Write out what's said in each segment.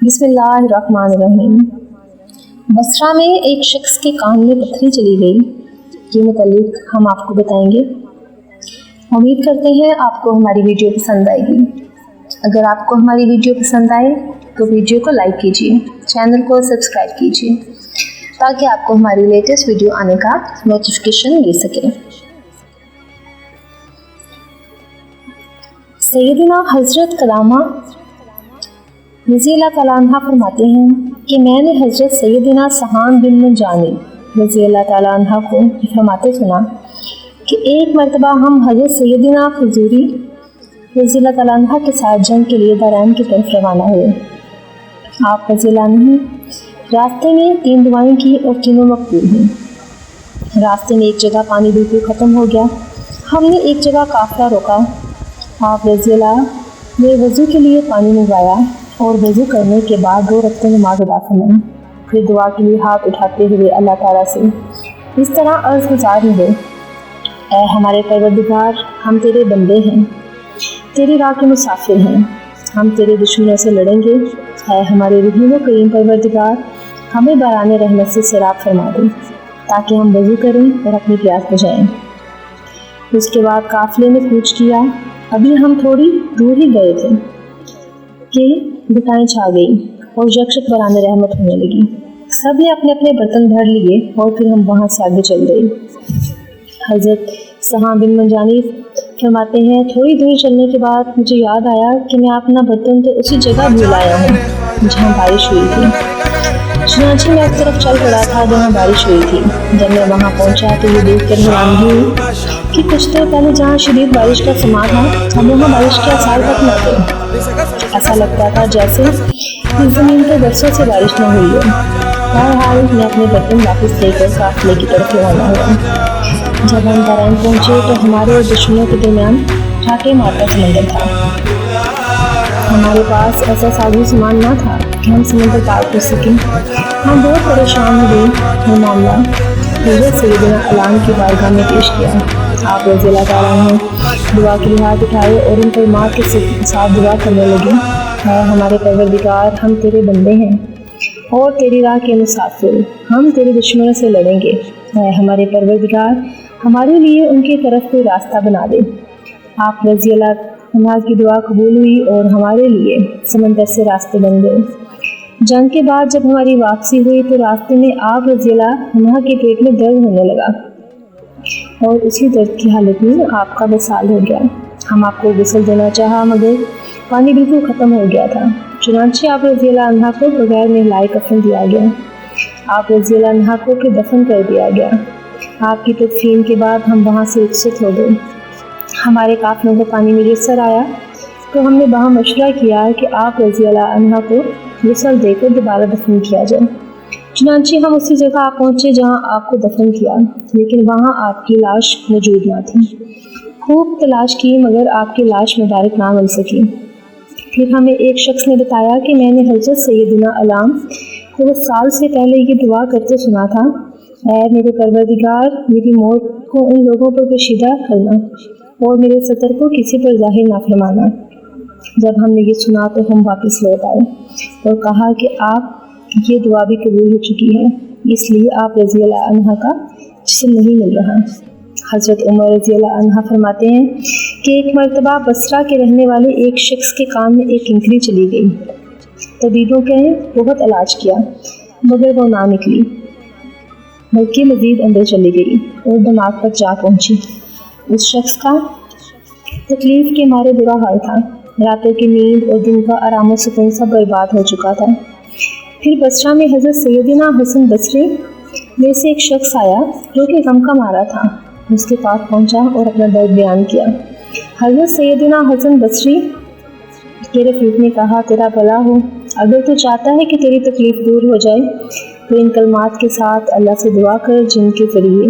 بسم اللہ الرحمن الرحیم۔ بصرہ میں ایک شخص کے کان میں پتھری چلی گئی، یہ متعلق ہم آپ کو بتائیں گے۔ امید کرتے ہیں آپ کو ہماری ویڈیو پسند آئے گی۔ اگر آپ کو ہماری ویڈیو پسند آئے تو ویڈیو کو لائک کیجیے، چینل کو سبسکرائب کیجیے تاکہ آپ کو ہماری لیٹسٹ ویڈیو آنے کا نوٹیفیکیشن مل سکے۔ سیدنا حضرت کلامہ رضی اللہ تعالیٰ عنہ فرماتے ہیں کہ میں نے حضرت سیدنا سہام بن منجانی رضی اللہ تعالیٰ عنہ کو فرماتے سنا کہ ایک مرتبہ ہم حضرت سیدنا خضوری رضی اللہ تعالیٰ عنہ کے ساتھ جنگ کے لیے دارین کی طرف روانہ ہوئے۔ آپ رضی اللہ عنہ راستے میں 3 دعائیں کی اور تینوں مقبول ہوئیں۔ راستے میں ایک جگہ پانی بالکل ختم ہو گیا، ہم نے ایک جگہ قافلہ روکا۔ آپ رضی اللہ نے وضو کے لیے پانی منگوایا اور وضو کرنے کے بعد 2 رکعتیں نماز ادا فرمائی، پھر دعا کے لیے ہاتھ اٹھاتے ہوئے اللہ تعالیٰ سے اس طرح عرض گزار ہوئے: اے ہمارے پروردگار، ہم تیرے بندے ہیں، تیری راہ کے مسافر ہیں، ہم تیرے دشمنوں سے لڑیں گے۔ اے ہمارے رحیم و کریم پروردگار، ہمیں باران رحمت سے سیراب فرما دے تاکہ ہم وضو کریں اور اپنی پیاس بجھائیں۔ اس کے بعد قافلے نے کوچ کیا، ابھی ہم تھوڑی دور ہی گئے تھے کہ گھٹائیں چھا گئی اور یکشک باران رحمت ہونے لگی۔ سب نے اپنے اپنے برتن بھر لیے اور پھر ہم وہاں سے آگے چل گئے۔ حضرت سہام بن منجانی فرماتے ہیں تھوڑی دور چلنے کے بعد مجھے یاد آیا کہ میں اپنا برتن تو اسی جگہ بھول آیا ہوں جہاں بارش ہوئی تھی۔ چنانچہ میں ایک طرف چل پڑا تھا جہاں بارش ہوئی تھی۔ جب میں وہاں پہنچا تو یہ دیکھ کر حیرانگی ہوئی کہ کچھ دیر پہلے جہاں شدید بارش کا سما تھا اب وہاں بارش کے آثار تک نہ تھے۔ ایسا لگتا تھا جیسے اس زمین کے برسوں سے بارش نہ ہوئی ہو۔ بہرحال میں اپنے برتن واپس لے کر قافلے کی طرف روانہ ہوا۔ جب ہم دارین پہنچے تو ہمارے اور دشمنوں کے درمیان ٹھاٹے مارتا سمندر تھا۔ ہمارے پاس ایسا سازو سامان نہ تھا کہ ہم سمندر پار کر سکیں۔ ہم بہت پریشان ہوئے۔ یہ معاملہ حضرت سیدنا علام کی بارگاہ میں پیش کیا۔ آپ رضی اللہ تعالیٰ نے دعا کے لیے ہاتھ اٹھائے اور ان کلمات کے ساتھ دعا کرنے لگے: اے ہمارے پروردگار، ہم تیرے بندے ہیں اور تیری راہ کے مسافر، ہم تیرے دشمنوں سے لڑیں گے۔ اے ہمارے پروردگار، ہمارے لیے ان کی طرف کوئی راستہ بنا دے۔ آپ رضی اللہ عنہ کی دعا قبول ہوئی اور ہمارے لیے سمندر سے راستے بن گئے۔ جنگ کے بعد جب ہماری واپسی ہوئی تو راستے میں آپ رضی اللہ عنہ کے پیٹ میں درد ہونے لگا اور اسی درد کی حالت میں آپ کا وصال ہو گیا۔ ہم آپ کو غسل دینا چاہا مگر پانی بالکل ختم ہو گیا تھا، چنانچہ آپ رضی اللہ عنہ کو بغیر نہلائے کفن دیا گیا۔ آپ رضی اللہ عنہ کو پھر دفن کر دیا گیا۔ آپ کی تدفین کے بعد ہم وہاں سے رخصت ہو گئے۔ ہمارے قافلوں کو پانی میسر آیا تو ہم نے وہاں مشورہ کیا کہ آپ رضی اللہ عنہ کو غسل دے کر دوبارہ دفن کیا جائے۔ چنانچہ ہم اسی جگہ پہنچے جہاں آپ کو دفن کیا، لیکن وہاں آپ کی لاش موجود نہ تھی۔ خوب تلاش کی مگر آپ کی لاش مبارک نہ مل سکی۔ پھر ہمیں ایک شخص نے بتایا کہ میں نے حضرت سیدنا علام کو 2 سال سے پہلے یہ دعا کرتے سنا تھا: اے میرے پروردگار، میری موت کو ان لوگوں پر پوشیدہ کرنا اور میرے سطر کو کسی پر ظاہر نہ فرمانا۔ جب ہم نے یہ سنا تو ہم واپس لوٹ آئے اور کہا کہ آپ یہ دعا بھی قبول ہو چکی ہے، اس لیے آپ رضی اللہ عنہ کا جسم نہیں مل رہا۔ حضرت عمر رضی اللہ عنہ فرماتے ہیں کہ ایک مرتبہ بصرہ کے رہنے والے ایک شخص کے کان میں ایک کنکری چلی گئی۔ طبیبوں نے بہت علاج کیا مگر وہ نہ نکلی بلکہ مزید اندر چلی گئی اور دماغ تک جا پہنچی۔ اس شخص کا تکلیف کے مارے برا حال تھا، راتوں کی نیند اور دن کا آرام و سکون سب برباد ہو چکا تھا۔ پھر بصرہ میں حضرت سیدنا حسن بصری میں سے ایک شخص آیا جو کہ غم کا مارا تھا۔ اس کے پاس پہنچا اور اپنا درد بیان کیا۔ حضرت سیدنا حسن بصری کے رفیق نے کہا: تیرا بھلا ہو، اگر تو چاہتا ہے کہ تیری تکلیف دور ہو جائے تو ان کلمات کے ساتھ اللہ سے دعا کر جن کے ذریعے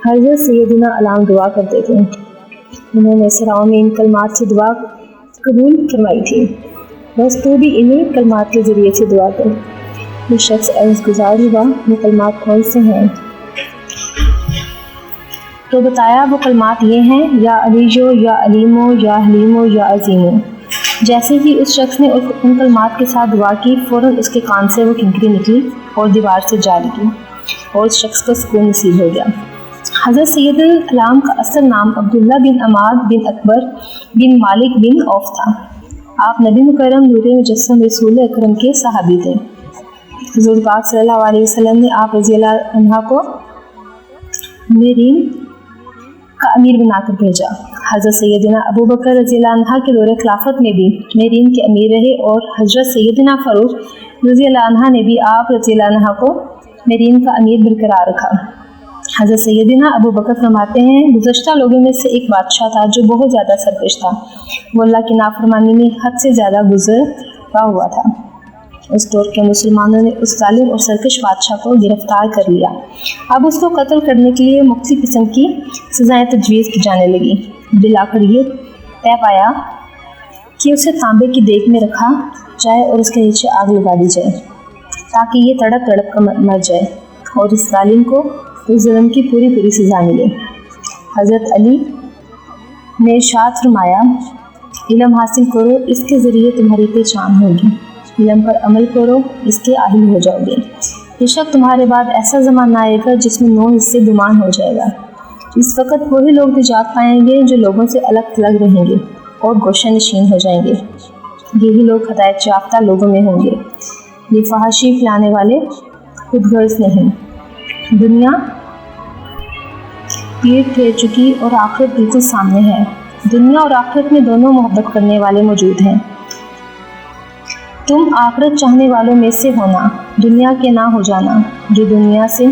حضرت سیدنا علام دعا کرتے تھے۔ انہوں نے سراؤں میں ان کلمات سے دعا قبول فرمائی تھی، بس تو بھی انہیں کلمات کے ذریعے سے دعا کر۔ یہ شخص عرض گزار ہوا: وہ کلمات کون سے ہیں؟ تو بتایا وہ کلمات یہ ہیں: یا علیجو، یا علیمو، یا حلیمو، یا عظیمو۔ جیسے ہی اس شخص نے ان کلمات کے ساتھ دعا کی، فوراً اس کے کان سے وہ کنکری نکلی اور دیوار سے جا لگی اور اس شخص کو سکون نصیب ہو گیا۔ حضرت سید الکلام کا اصل نام عبداللہ بن عماد بن اکبر بن مالک بن عوف تھا۔ آپ نبی مکرم نور مجسم رسول اکرم کے صحابی تھے۔ حضور پاک صلی اللہ علیہ وسلم نے آپ رضی اللہ عنہ کو میرین کا امیر بنا کر بھیجا۔ حضرت سیدنا ابو بکر رضی اللہ عنہ کے دور خلافت میں بھی میرین کے امیر رہے اور حضرت سیدنا فاروق رضی اللہ عنہ نے بھی آپ رضی اللہ عنہ کو میرین کا امیر برقرار رکھا۔ حضرت سیدنا ابو بکر فرماتے ہیں، گزشتہ لوگوں میں سے ایک بادشاہ تھا جو بہت زیادہ سرکش تھا، وہ اللہ کی نافرمانی میں حد سے زیادہ گزرا ہوا تھا۔ اس دور کے مسلمانوں نے اس ظالم اور سرکش بادشاہ کو گرفتار کر لیا۔ اب اس کو قتل کرنے کے لیے مختلف قسم کی سزائیں تجویز کی جانے لگی۔ بالآخر یہ طے پایا کہ اسے تانبے کی دیگ میں رکھا جائے اور اس کے نیچے آگ لگا دی جائے تاکہ یہ تڑپ تڑپ کر مر جائے اور اس ظالم کو اس ظلم کی پوری سزا ملے۔ حضرت علی نے ارشاد فرمایا، علم حاصل کرو، اس کے ذریعے تمہاری پہچان ہوگی، علم پر عمل کرو، اس کے اہل ہو جاؤ گے۔ بے شک تمہارے بعد ایسا زمانہ آئے گا جس میں 9 حصے گمان ہو جائے گا۔ اس وقت وہی لوگ نجات پائیں گے جو لوگوں سے الگ تھلگ رہیں گے اور گوشہ نشین ہو جائیں گے، یہی لوگ ہدایت یافتہ لوگوں میں ہوں گے۔ یہ فحاشی پھیلانے والے خود غرض نہیں۔ دنیا پیٹ پھیر چکی اور آخرت بالکل سامنے ہے۔ دنیا اور آخرت میں دونوں محبت کرنے والے موجود ہیں۔ تم آخرت چاہنے والوں میں سے ہونا، دنیا کے نہ ہو جانا۔ جو دنیا سے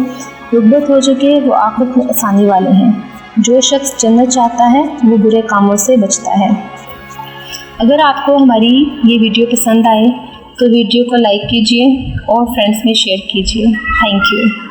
رغبت ہو چکے وہ آخرت میں آسانی والے ہیں۔ جو شخص جنت چاہتا ہے وہ برے کاموں سے بچتا ہے۔ اگر آپ کو ہماری یہ ویڈیو پسند آئے تو ویڈیو کو لائک کیجیے اور فرینڈس میں شیئر کیجیے۔ Thank you.